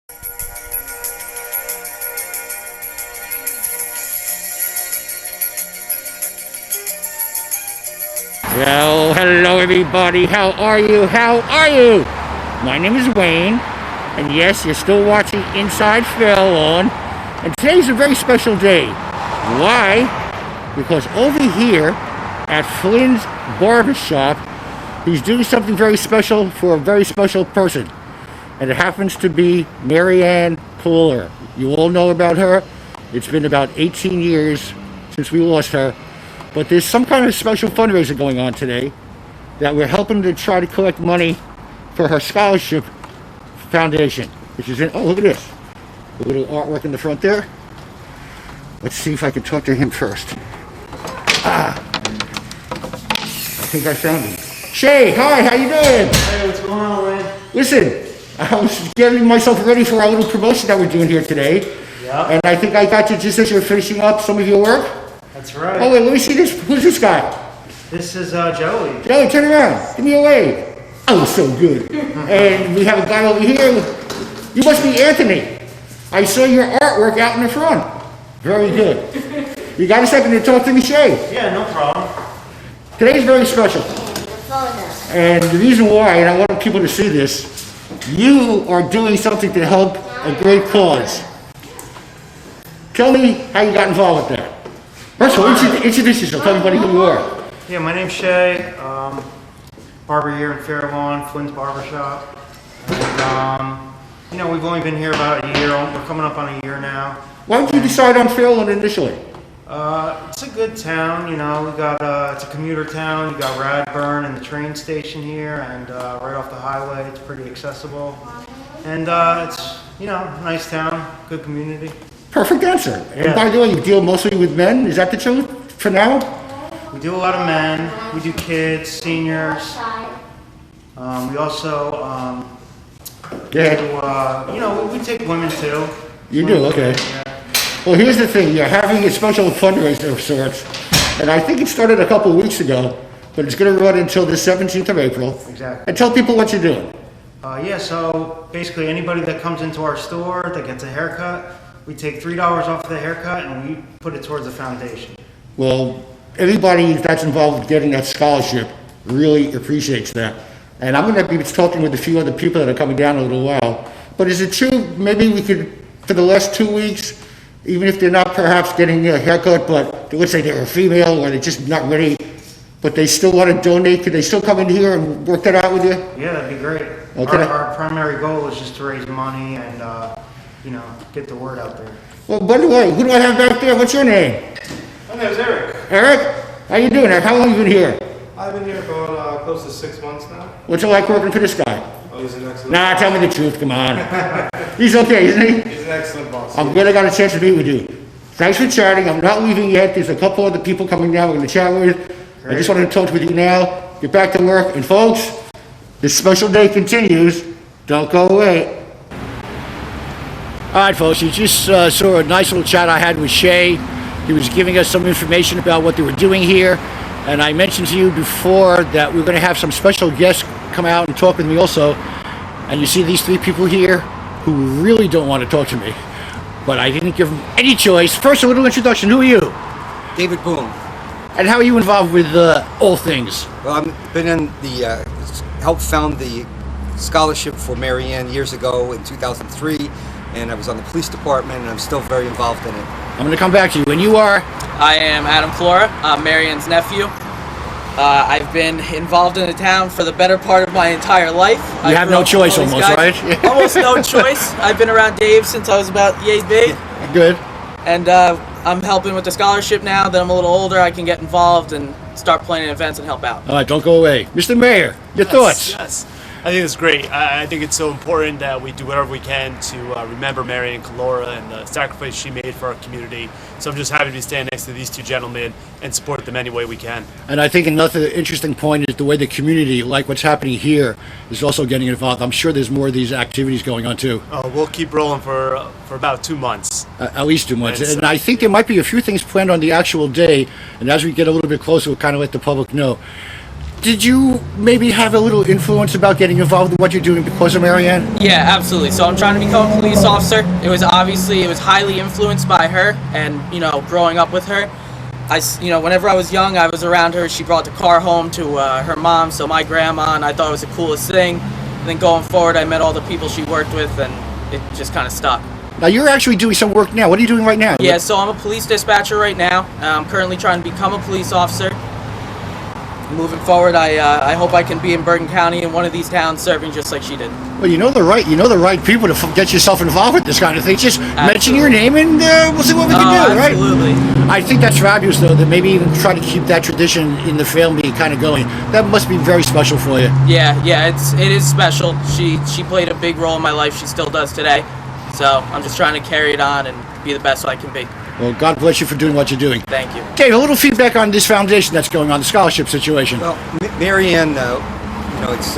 Well, hello everybody. How are you? How are you? My name is Wayne, and yes, you're still watching Inside Fairlawn, and today's a very special day. Why? Because over here at Flynns Barbershop, he's doing something very special for a very special person, and it happens to be Ann Collura. You all know about her. It's been about 18 years since we lost her. But there's some kind of special fundraiser going on today that we're helping to try to collect money for her scholarship foundation, which is in, oh, look at this. A little artwork in the front there. Let's see if I can talk to him first. I think I found him. Shay, hi, how you doing? Hey, what's going on, Wayne? Listen, I was getting myself ready for our little promotion that we're doing here today. Yeah. And I think I got you just as you're finishing up some of your work. That's right. Oh, wait, let me see this. Who's this guy? This is Joey. Joey, turn around. Give me a wave. Oh, so good. And we have a guy over here. You must be Anthony. I saw your artwork out in the front. Very good. You got a second to talk to me, Shay? Yeah, no problem. Today's very special. And the reason why, and I want people to see this, you are doing something to help a great cause. Tell me how you got involved with that. First of all, introduce yourself. Tell everybody who you are. Yeah, my name's Shay. Barber here in Fairlawn, Flynns Barbershop. And, we've only been here about a year. We're coming up on a year now. Why did you decide on Fairlawn initially? It's a good town, we got, it's a commuter town. You got Radburn and the train station here, and right off the highway. It's pretty accessible. And it's, a nice town, good community. Perfect answer. And Yeah. by the way, you deal mostly with men. Is that the truth for now? We do a lot of men. We do kids, seniors. We also, we take women too. You do, okay. Yeah. Well, here's the thing. You're having a special fundraiser of sorts, and I think it started a couple of weeks ago, but it's going to run until the 17th of April. Exactly. And tell people what you're doing. So basically anybody that comes into our store that gets a haircut, we take $3 off the haircut and we put it towards the foundation. Well, everybody that's involved with getting that scholarship really appreciates that. And I'm going to be talking with a few other people that are coming down in a little while. But is it true, maybe we could, for the last 2 weeks, even if they're not perhaps getting a haircut, but let's say they're a female or they're just not ready, but they still want to donate, could they still come in here and work that out with you? Yeah, that'd be great. Okay. Our primary goal is just to raise money and, get the word out there. Well, by the way, who do I have back there? What's your name? My name's Eric. Eric? How you doing, Eric? How long have you been here? I've been here for close to 6 months now. What's it like working for this guy? Oh, he's an excellent Nah, boss. tell me the truth, come on. He's okay, isn't he? He's an excellent boss. I'm glad I got a chance to meet with you. Thanks for chatting. I'm not leaving yet. There's a couple other people coming down we're going to chat with. I just wanted to talk with you now. Get back to work. And folks, this special day continues. Don't go away. All right, folks, you just saw a nice little chat I had with Shay. He was giving us some information about what they were doing here. And I mentioned to you before that we're going to have some special guests come out and talk with me also. And you see these three people here who really don't want to talk to me. But I didn't give them any choice. First, a little introduction. Who are you? David Boone. And how are you involved with all things? Well, I've been in the, helped found the scholarship for Ann years ago in 2003, and I was on the police department, and I'm still very involved in it. I'm going to come back to you. And you are? I am Ann Collura. I'm Ann's nephew. I've been involved in the town for the better part of my entire life. You have no choice almost, right? Almost no choice. I've been around Dave since I was about yay big. Good. And I'm helping with the scholarship now that I'm a little older. I can get involved and start planning events and help out. All right, don't go away. Mr. Mayor, your thoughts? Yes. I think it's great. I think it's so important that we do whatever we can to remember Ann Collura and the sacrifice she made for our community. So I'm just happy to stand next to these two gentlemen and support them any way we can. And I think another interesting point is the way the community, like what's happening here, is also getting involved. I'm sure there's more of these activities going on too. We'll keep rolling for about 2 months. At least 2 months. And And I think there might be a few things planned on the actual day, and as we get a little bit closer, we'll kind of let the public know. did you maybe have a little influence about getting involved in what you're doing because of Marianne? Yeah, absolutely. So I'm trying to become a police officer. It was highly influenced by her, and growing up with her. Whenever I was young, I was around her. She brought the car home to her mom, so my grandma, and I thought it was the coolest thing. And then going forward, I met all the people she worked with, and it just kind of stuck. Now, you're actually doing some work now. What are you doing right now? Yeah, so I'm a police dispatcher right now. I'm currently trying to become a police officer. Moving forward, I hope I can be in Bergen County in one of these towns serving just like she did. Well, you know the right people to get yourself involved with this kind of thing. Just mention your name and we'll see what we can do, right? Absolutely. I think that's fabulous, though, that maybe even try to keep that tradition in the family kind of going. That must be very special for you. Yeah, it is special. She played a big role in my life. She still does today. So I'm just trying to carry it on and be the best I can be. Well, God bless you for doing what you're doing. Thank you. Okay, a little feedback on this foundation that's going on, the scholarship situation. Well, Marianne, it's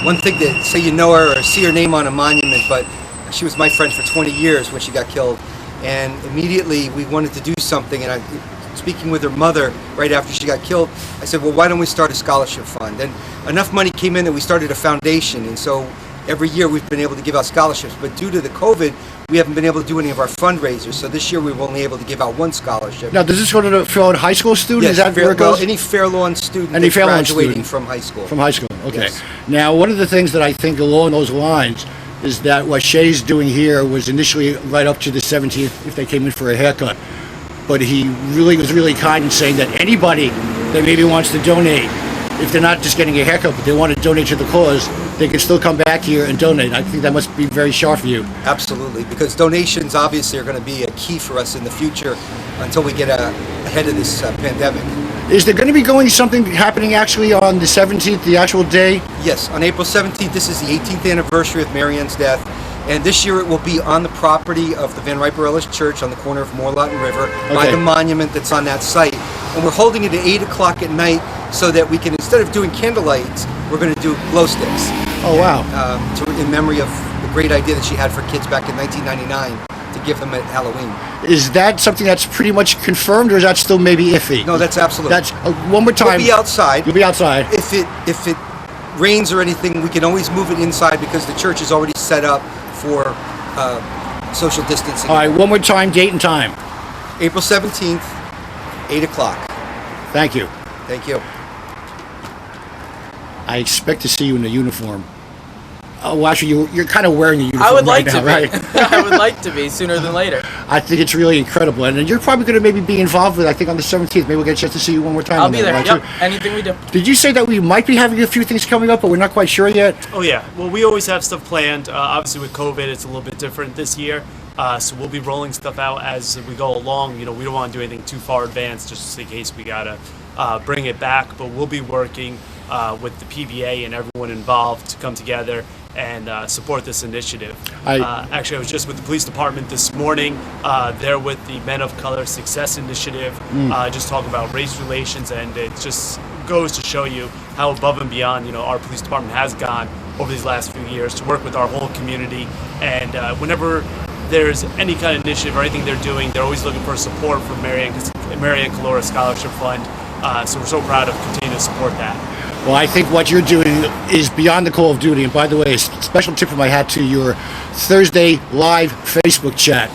one thing to say you know her or see her name on a monument, but she was my friend for 20 years when she got killed. And immediately we wanted to do something, and speaking with her mother right after she got killed, I said, well, why don't we start a scholarship fund? And enough money came in that we started a foundation, and so every year we've been able to give out scholarships, but due to the COVID, we haven't been able to do any of our fundraisers. So this year we were only able to give out one scholarship. Now, does this go to the Fairlawn High School student? Yes, Is that where it goes? any Fairlawn student Any that's Fairlawn graduating student from high school. From high school, okay. Yes. Now, one of the things that I think along those lines is that what Shay's doing here was initially right up to the 17th if they came in for a haircut. But he was really kind in saying that anybody that maybe wants to donate, if they're not just getting a haircut, but they want to donate to the cause, they can still come back here and donate. I think that must be very sharp for you. Absolutely, because donations obviously are going to be a key for us in the future until we get ahead of this pandemic. Is there going to be something happening actually on the 17th, the actual day? Yes, on April 17th, this is the 18th anniversary of Marianne's death. And this year it will be on the property of the Van Riper-Ellis Church on the corner of Moorlot and River by the monument that's on that site. And we're holding it at 8 o'clock at night so that we can, instead of doing candlelight, we're going to do glow sticks. Oh, wow. In memory of the great idea that she had for kids back in 1999 to give them at Halloween. Is that something that's pretty much confirmed, or is that still maybe iffy? No, that's absolute. That's one more time. We'll be outside. You'll be outside. If it rains or anything, we can always move it inside because the church is already set up for social distancing. All right, one more time, date and time. April 17th, 8 o'clock. Thank you. Thank you. I expect to see you in a uniform. Oh, well, actually, you're kind of wearing a uniform I would like right now, to right? be. I would like to be sooner than later. I think it's really incredible. And you're probably going to maybe be involved with, I think, on the 17th. Maybe we'll get a chance to see you one more time. I'll on be that, there. right? Yep. Anything we do. Did you say that we might be having a few things coming up, but we're not quite sure yet? Oh yeah, well we always have stuff planned. Obviously with COVID, it's a little bit different this year. So we'll be rolling stuff out as we go along. We don't want to do anything too far advanced, just in case we gotta bring it back. But we'll be working with the PBA and everyone involved to come together and support this initiative. Actually, I was just with the police department this morning. They're with the Men of Color Success Initiative, just talking about race relations, and it just goes to show you how above and beyond our police department has gone over these last few years to work with our whole community. And whenever there's any kind of initiative or anything they're doing, they're always looking for support from Marianne Collura Scholarship Fund. So we're so proud of continuing to support that. Well, I think what you're doing is beyond the call of duty. And by the way, a special tip of my hat to your Thursday live Facebook chat,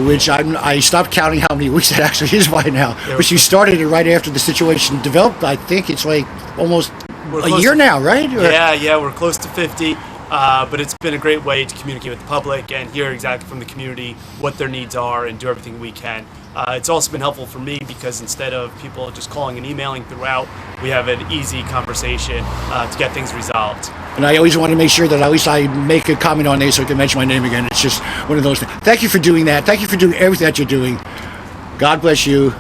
which I stopped counting how many weeks that actually is by now. But you started it right after the situation developed. I think it's like almost a year now, right? Yeah, we're close to 50. But it's been a great way to communicate with the public and hear exactly from the community what their needs are and do everything we can. It's also been helpful for me because instead of people just calling and emailing throughout, we have an easy conversation to get things resolved. And I always want to make sure that at least I make a comment on there so I can mention my name again. It's just one of those things. Thank you for doing that. Thank you for doing everything that you're doing. God bless you.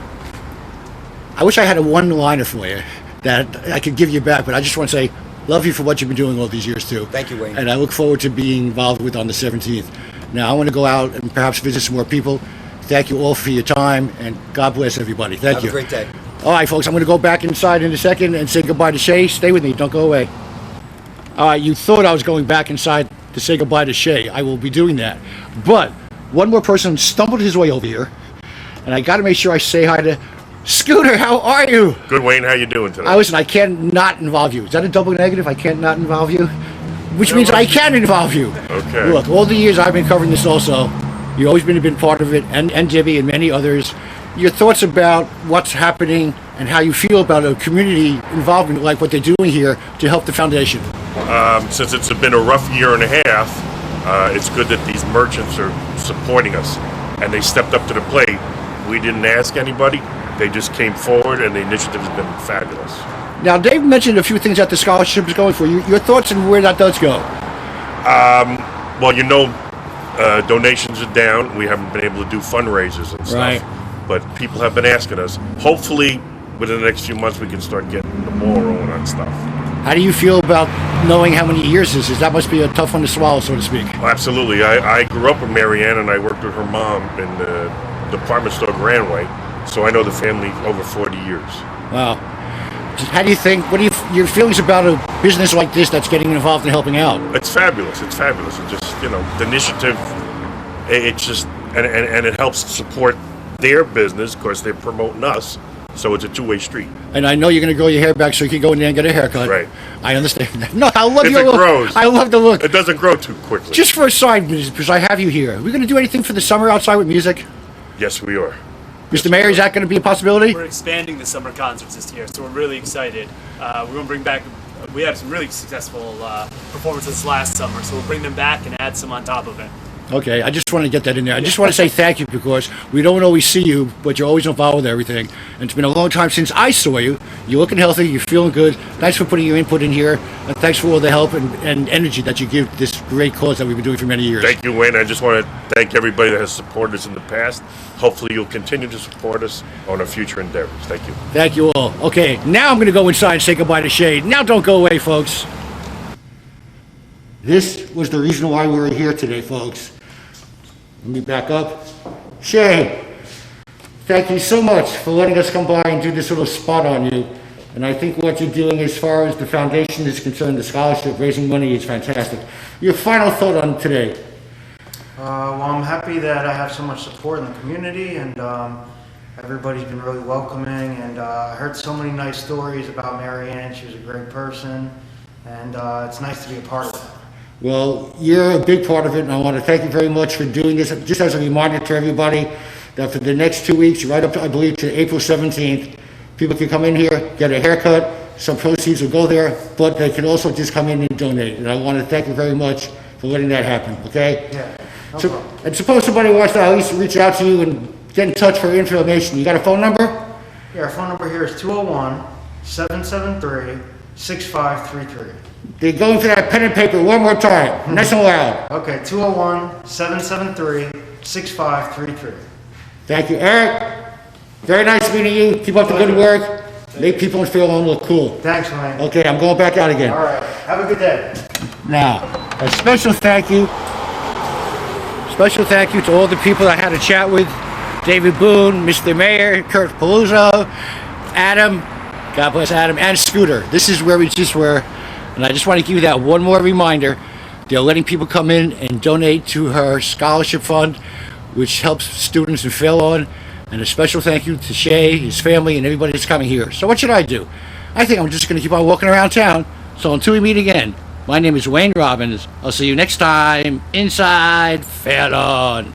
I wish I had a one-liner for you that I could give you back, but I just want to say, love you for what you've been doing all these years, too. Thank you, Wayne. And I look forward to being involved with on the 17th. Now, I want to go out and perhaps visit some more people. Thank you all for your time, and God bless everybody. Thank you. Have a great day. All right, folks, I'm going to go back inside in a second and say goodbye to Shay. Stay with me. Don't go away. All right, you thought I was going back inside to say goodbye to Shay. I will be doing that. But one more person stumbled his way over here, and I got to make sure I say hi to Scooter, how are you? Good, Wayne. How you doing today? Listen, I can't not involve you. Is that a double negative? I can't not involve you? Which means I can involve you. Okay. Look, all the years I've been covering this also, you've always been a big part of it, and Debbie and many others. Your thoughts about what's happening and how you feel about a community involvement like what they're doing here to help the foundation. Since it's been a rough year and a half, it's good that these merchants are supporting us, and they stepped up to the plate. We didn't ask anybody. They just came forward, and the initiative has been fabulous. Now, Dave mentioned a few things that the scholarship is going for. Your thoughts on where that does go? Well, donations are down. We haven't been able to do fundraisers and stuff. Right. But people have been asking us. Hopefully, within the next few months, we can start getting the ball rolling on stuff. How do you feel about knowing how many years this is? That must be a tough one to swallow, so to speak. Absolutely. I grew up with Mary Ann, and I worked with her mom in the department store Granway, so I know the family over 40 years. Wow. How do you think, what are your feelings about a business like this that's getting involved in helping out? It's fabulous. It's fabulous. It just, the initiative, it's just, and it helps support their business. Of course, they're promoting us, so it's a two-way street. And I know you're going to grow your hair back so you can go in there and get a haircut. Right. I understand that. No, I love If your it look. grows. I love the look. It doesn't grow too quickly. Just for a side, because I have you here. Are we going to do anything for the summer outside with music? Yes, we are. Mr. Mayor, is that going to be a possibility? We're expanding the summer concerts this year, so we're really excited. We're going to bring back, we had some really successful performances last summer, so we'll bring them back and add some on top of it. Okay, I just want to get that in there. I just want to say thank you because we don't always see you, but you're always involved with everything. And it's been a long time since I saw you. You're looking healthy, you're feeling good. Thanks for putting your input in here, and thanks for all the help and energy that you give this great cause that we've been doing for many years. Thank you, Wayne. I just want to thank everybody that has supported us in the past. Hopefully you'll continue to support us on our future endeavors. Thank you. Thank you all. Okay, now I'm going to go inside and say goodbye to Shay. Now don't go away, folks. This was the reason why we were here today, folks. Let me back up. Shay, thank you so much for letting us come by and do this little spot on you. And I think what you're doing as far as the foundation is concerned, the scholarship, raising money is fantastic. Your final thought on today? Well, I'm happy that I have so much support in the community, and everybody's been really welcoming, and I heard so many nice stories about Mary Ann. She was a great person, and it's nice to be a part of that. Well, you're a big part of it, and I want to thank you very much for doing this. Just as a reminder to everybody that for the next 2 weeks, right up to, I believe, to April 17th, people can come in here, get a haircut. Some proceeds will go there, but they can also just come in and donate. And I want to thank you very much for letting that happen, okay? Yeah, no problem. And suppose somebody wants to at least reach out to you and get in touch for information. You got a phone number? Yeah, our phone number here is 201-773-6533. They're going for that pen and paper one more time, nice and loud. Okay, 201-773-6533. Thank you, Eric. Very nice meeting you. Keep up the good work. Make people feel look cool. Thanks, Wayne. Okay, I'm going back out again. All right, have a good day. Now, a special thank you to all the people I had a chat with. David Boone, Mr. Mayor, Kurt Paluzzo, Adam, God bless Adam, and Scooter. This is where we just were. And I just want to give you that one more reminder. They're letting people come in and donate to her scholarship fund, which helps students in Fail On. And a special thank you to Shay, his family, and everybody that's coming here. So what should I do? I think I'm just going to keep on walking around town. So until we meet again, my name is Wayne Robbins. I'll see you next time inside Fail On.